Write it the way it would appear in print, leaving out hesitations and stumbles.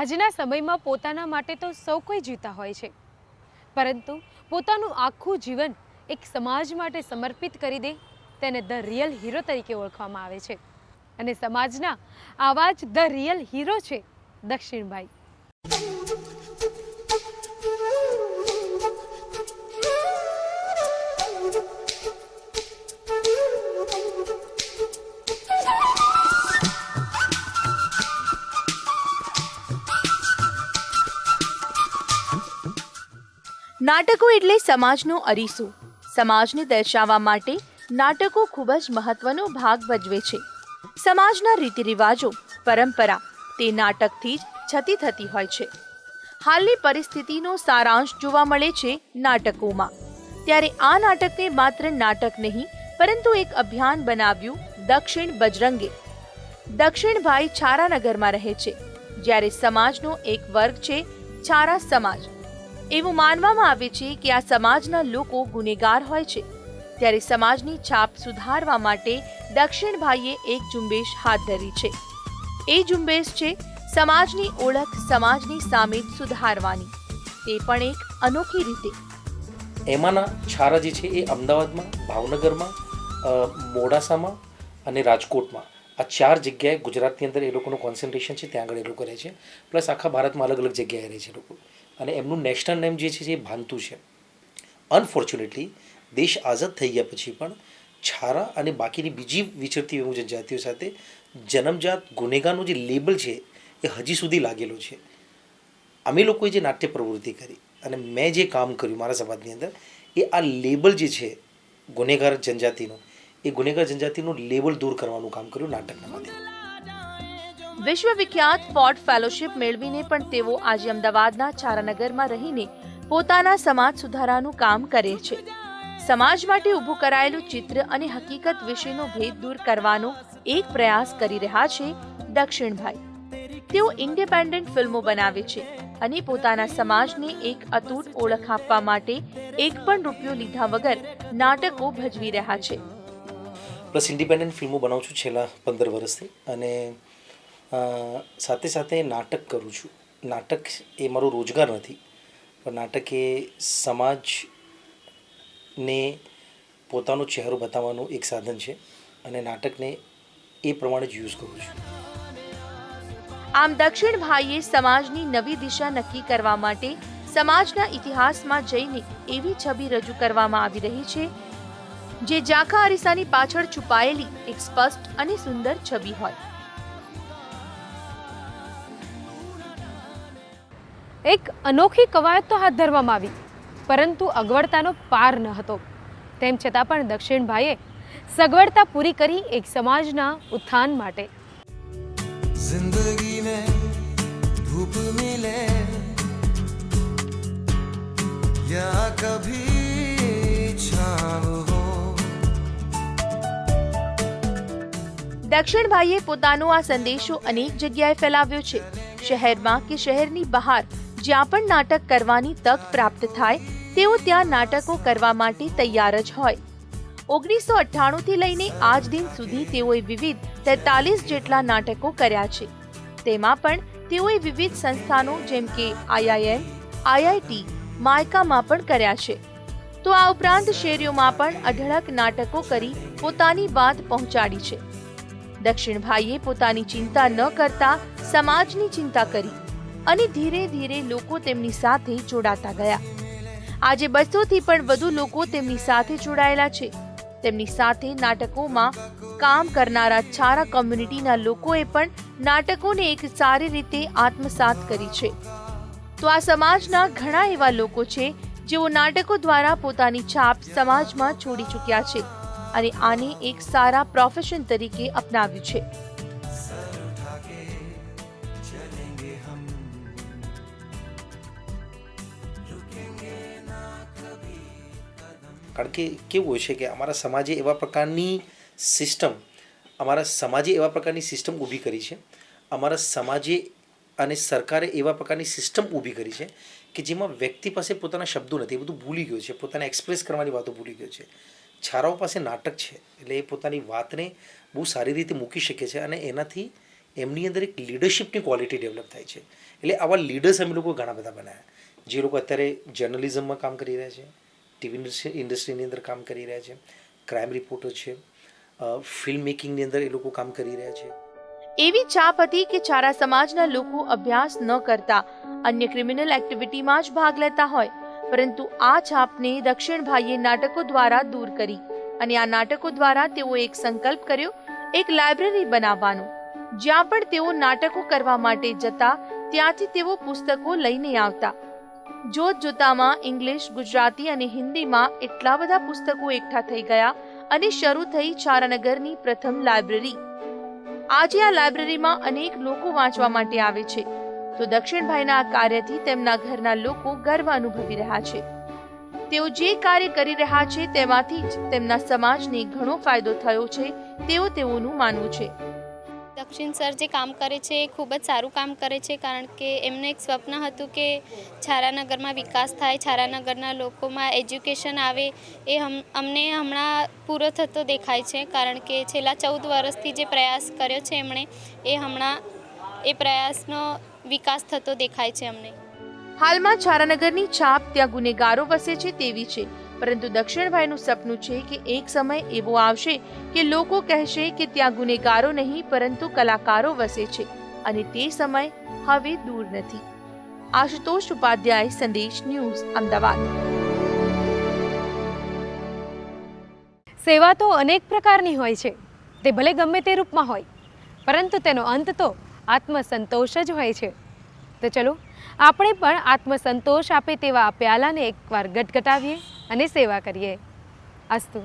આજના સમયમાં પોતાના માટે તો સૌ કોઈ જીવતા હોય છે, પરંતુ પોતાનું આખું જીવન એક સમાજ માટે સમર્પિત કરી દે તેને ધ રિયલ હીરો તરીકે ઓળખવામાં આવે છે. અને સમાજના આવા જ ધ રિયલ હીરો છે દક્ષિણભાઈ. નાટકો એટલે સમાજનો અરીસો. સમાજને દર્શાવવા માટે નાટકો ખૂબ જ મહત્વનો ભાગ ભજવે છે. સમાજના રીતિરિવાજો, પરંપરા તે નાટકથી જ છતી થતી હોય છે. હાલની પરિસ્થિતિનો સારાંશ જોવા મળે છે નાટકોમાં. ત્યારે આ નાટકને માત્ર નાટક નહીં પરંતુ એક અભિયાન બનાવ્યું દક્ષિણ બજરંગે. દક્ષિણભાઈ છારાનગરમાં રહે છે, જ્યારે સમાજનો એક વર્ગ છે છારા સમાજ. એવું માનવામાં આવે છે કે આ સમાજના લોકો ગુનેગાર હોય છે. ત્યારે સમાજની છાપ સુધારવા માટે દક્ષિણભાઈએ એક ઝુંબેશ હાથ ધરી છે. એ ઝુંબેશ છે સમાજની ઓળખ સમાજની સામે સુધારવાની, તે પણ એક અનોખી રીતે. એમાંના છારા જે છે એ અમદાવાદમાં, ભાવનગરમાં, મોડાસામાં અને રાજકોટમાં આ 4 જગ્યાએ ગુજરાતની અંદર એ લોકોનું કોન્સન્ટ્રેશન છે. ત્યાં આગળ એ લોકો રહે છે. પ્લસ આખા ભારતમાં અલગ અલગ જગ્યાએ રહે છે લોકો. અને એમનું નેશનલ નેમ જે છે એ ભાંતુ છે. અનફોર્ચ્યુનેટલી દેશ આઝાદ થઈ ગયા પછી પણ છારા અને બાકીની બીજી વિચરતી જનજાતિઓ સાથે જન્મજાત ગુનેગારનું જે લેબલ છે એ હજી સુધી લાગેલો છે. અમે લોકોએ જે નાટ્ય પ્રવૃત્તિ કરી અને મેં જે કામ કર્યું મારા સમાજની અંદર, એ આ લેબલ જે છે ગુનેગાર જનજાતિનું, એ ગુનેગાર જનજાતિનું લેબલ દૂર કરવાનું કામ કર્યું નાટકના માધ્યમથી. વિશ્વવિખ્યાત ફોર્ડ ફેલોશિપ મેળવીને પણ તેઓ આજે અમદાવાદના છારાનગરમાં રહીને પોતાના સમાજ સુધારાનું કામ કરે છે. સમાજ માટે ઊભું કરાયેલું ચિત્ર અને હકીકત વિશેનો ભેદ દૂર કરવાનો એક પ્રયાસ કરી રહ્યા છે દક્ષિણભાઈ. તેઓ ઇન્ડિપેન્ડન્ટ ફિલ્મો બનાવે છે અને પોતાના સમાજને એક અતૂટ ઓળખ આપવા માટે એક પણ રૂપિયો લીધા વગર નાટકો ભજવી રહ્યા છે. પ્લસ ઇન્ડિપેન્ડન્ટ ફિલ્મો બનાવું છું છેલ્લા 15 વર્ષથી અને સાથે સાથે નાટક કરું છું. નાટક એ મારો રોજગાર નથી, પણ નાટક એ સમાજને પોતાનો ચહેરો બતાવવાનું એક સાધન છે અને નાટકને એ પ્રમાણે જ યુઝ કરું છું. આમ દક્ષિણભાઈએ સમાજની નવી દિશા નક્કી કરવા માટે સમાજના ઇતિહાસમાં જઈને એવી છબી રજૂ કરવામાં આવી રહી છે જે ઝાંખા અરીસાની પાછળ છુપાયેલી એક સ્પષ્ટ અને સુંદર છબી હોય. એક અનોખી કવાયત તો હાથ ધરવામાં આવી, પરંતુ અગવડતાનો પાર ન હતો. તેમ છતાં પણ દક્ષિણભાઈએ સગવડતા પૂરી કરી એક સમાજના ઉત્થાન માટે. जिंदगी में धूप मिले या कभी छाँव हो. દક્ષિણભાઈએ પોતાનો આ સંદેશો અનેક જગ્યાએ ફેલાવ્યો છે. શહેરમાં કે શહેરની બહાર જ્યાં પણ નાટક કરવાની તક પ્રાપ્ત થાય તેઓ ત્યાં નાટકો કરવા માટે તૈયાર જ હોય. 1998 થી લઈને આજ દિન સુધી તેઓએ વિવિધ 43 જેટલા નાટકો કર્યા છે. તેમાં પણ તેઓએ વિવિધ સંસ્થાનો જેમ કે IIM, IIT, માયકામાં પણ કર્યા છે. તો આ ઉપરાંત શેરીઓમાં પણ અઢળક નાટકો કરી પોતાની વાત પહોંચાડી છે. દક્ષિણભાઈએ પોતાની ચિંતા ન કરતા સમાજની ચિંતા કરી અને ધીરે ધીરે લોકો તેમની સાથે જોડાતા ગયા. આજે 200 થી પણ વધુ લોકો તેમની સાથે જોડાયેલા છે. તેમની સાથે નાટકોમાં કામ કરનારા છારા કોમ્યુનિટીના લોકોએ પણ નાટકોને એક સારી રીતે આત્મસાત કરી છે. તો આ સમાજના ઘણા એવા લોકો છે જેઓ નાટકો દ્વારા પોતાની છાપ સમાજમાં છોડી ચૂક્યા છે અને આને એક સારા પ્રોફેશન તરીકે અપનાવ્યું છે. કારણ કે કેવું હોય છે કે અમારા સમાજે એવા પ્રકારની સિસ્ટમ ઊભી કરી છે. અમારા સમાજે અને સરકારે એવા પ્રકારની સિસ્ટમ ઊભી કરી છે કે જેમાં વ્યક્તિ પાસે પોતાના શબ્દો નથી, એ બધું ભૂલી ગયો છે, પોતાને એક્સપ્રેસ કરવાની વાતો ભૂલી ગયો છે. છારાઓ પાસે નાટક છે એટલે એ પોતાની વાતને બહુ સારી રીતે મૂકી શકે છે અને એનાથી એમની અંદર એક લીડરશિપની ક્વોલિટી ડેવલપ થાય છે. એટલે આવા લીડર્સ અમે લોકો ઘણા બધા બનાવ્યા જે લોકો અત્યારે જર્નલિઝમમાં કામ કરી રહ્યા છે, ટીવી ઇન્ડસ્ટ્રીની અંદર કામ કરી રહ્યા છે, ક્રાઇમ રિપોર્ટર છે, ફિલ્મ મેકિંગની અંદર એ લોકો કામ કરી રહ્યા છે. એવી છાપ હતી કે ચારા સમાજના લોકો અભ્યાસ ન કરતા અન્ય ક્રિમિનલ એક્ટિવિટીમાં જ ભાગ લેતા હોય, પરંતુ આ છાપને દક્ષિણભાઈએ નાટકો દ્વારા દૂર કરી અને આ નાટકો દ્વારા તેઓ એક સંકલ્પ કર્યો, એક લાઇબ્રેરી બનાવવાનો. જ્યાં પણ તેઓ નાટકો કરવા માટે જતા ત્યાંથી તેઓ પુસ્તકો લઈને આવતા. જોતજોતામાં ઇંગ્લિશ, ગુજરાતી અને હિન્દીમાં એટલા બધા પુસ્તકો એકઠા થઈ ગયા અને શરૂ થઈ ચારાનગરની પ્રથમ લાઇબ્રેરી. આજે આ લાઇબ્રેરીમાં અનેક લોકો વાંચવા માટે આવે છે. તો દક્ષિણભાઈના આ કાર્યથી તેમના ઘરના લોકો ગર્વ અનુભવી રહ્યા છે. તેઓ જે કાર્ય કરી રહ્યા છે તેમાંથી જ તેમના સમાજને ઘણો ફાયદો થયો છે તેઓનું માનવું છે. દક્ષિણ સર જે કામ કરે છે એ ખૂબ જ સારું કામ કરે છે, કારણ કે એમને એક સ્વપ્ન હતું કે છારાનગરમાં વિકાસ થાય, છારાનગરના લોકોમાં એજ્યુકેશન આવે. એ અમને હમણાં પૂરો થતો દેખાય છે, કારણ કે છેલ્લા 14 વર્ષથી જે પ્રયાસ કર્યો છે એમણે એ હમણાં એ પ્રયાસનો વિકાસ થતો દેખાય છે અમને. હાલમાં છારાનગરની છાપ ત્યાં ગુનેગારો વસે છે તેવી છે, પરંતુ દક્ષિણભાઈનું સપનું છે કે એક સમય એવો આવશે કે લોકો કહેશે કે ત્યાં ગુનેગારો નહીં પરંતુ કલાકારો વસે છે, અને તે સમય હવે દૂર નથી. આશુતોષ ઉપાધ્યાય, સંદેશ ન્યૂઝ, અમદાવાદ. સેવા તો અનેક પ્રકારની હોય છે, તે ભલે ગમે તે રૂપમાં હોય, પરંતુ તેનો અંત તો આત્મસંતોષ જ હોય છે. તો ચલો આપણે પણ આત્મસંતોષ આપે તેવા આ પ્યાલાને એકવાર ગટગટાવીએ અને સેવા કરીએ. અસ્તુ.